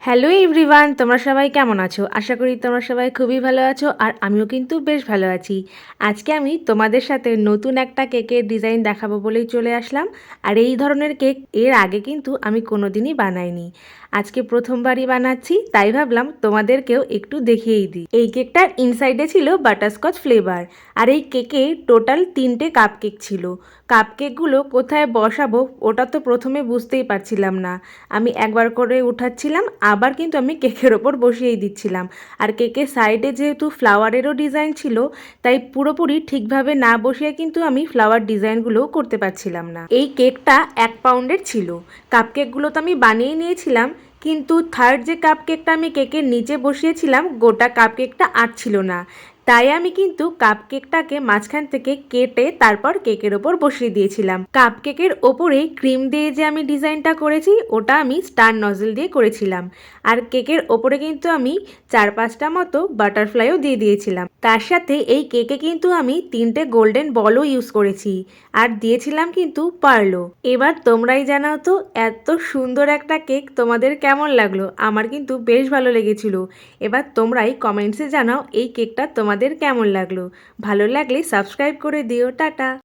Hello everyone, তোমরা সবাই কেমন আছো? আশা করি তোমরা সবাই খুবই ভালো আছো আর আমিও কিন্তু বেশ ভালো আছি। আজকে আমি তোমাদের সাথে নতুন একটা কেকের ডিজাইন দেখাবো বলেই চলে আসলাম। আর এই ধরনের কেক এর আগে কিন্তু আমি কোনোদিনই বানাইনি। আজকে প্রথমবারই বানাচ্ছি, তাই ভাবলাম তোমাদেরকেও একটু দেখিয়েই দিই। এই কেকটার ইনসাইডে ছিল বাটারস্কচ ফ্লেভার। আর এই কেকে টোটাল 3টে কাপ কেক ছিল। কাপ কেকগুলো কোথায় বসাবো ওটা তো প্রথমে বুঝতেই পারছিলাম না। আমি একবার করে উঠাচ্ছিলাম, আবার কিন্তু আমি কেকের ওপর বসিয়েই দিচ্ছিলাম। আর কেকের সাইডে যেহেতু ফ্লাওয়ারেরও ডিজাইন ছিল, তাই পুরোপুরি ঠিকভাবে না বসিয়ে কিন্তু আমি ফ্লাওয়ার ডিজাইনগুলোও করতে পারছিলাম না। এই কেকটা 1 পাউন্ডের ছিল। কাপকেকগুলো তো আমি বানিয়ে নিয়েছিলাম, কিন্তু থার্ড যে কাপকেকটা আমি কেকের নিচে বসিয়েছিলাম, গোটা কাপকেকটা আটছিল না। তাই আমি কিন্তু কাপকেকটাকে মাঝখান থেকে কেটে তারপর কেকের ওপর বসিয়ে দিয়েছিলাম। কাপকেকের ওপরে ক্রিম দিয়ে যে আমি ডিজাইনটা করেছি, ওটা আমি স্টার নজল দিয়ে করেছিলাম। আর কেকের ওপরে কিন্তু আমি 4-5টা মতো বাটারফ্লাইও দিয়ে দিয়েছিলাম। তার সাথে এই কেকে কিন্তু আমি 3টে গোল্ডেন বলও ইউজ করেছি, আর দিয়েছিলাম কিন্তু পার্লও। এবার তোমরাই জানাও তো, এত সুন্দর একটা কেক তোমাদের কেমন লাগলো? আমার কিন্তু বেশ ভালো লেগেছিল। এবার তোমরাই কমেন্টসে জানাও এই কেকটা তোমাদের কেমন লাগলো। ভালো লাগলে সাবস্ক্রাইব করে দিও। টাটা।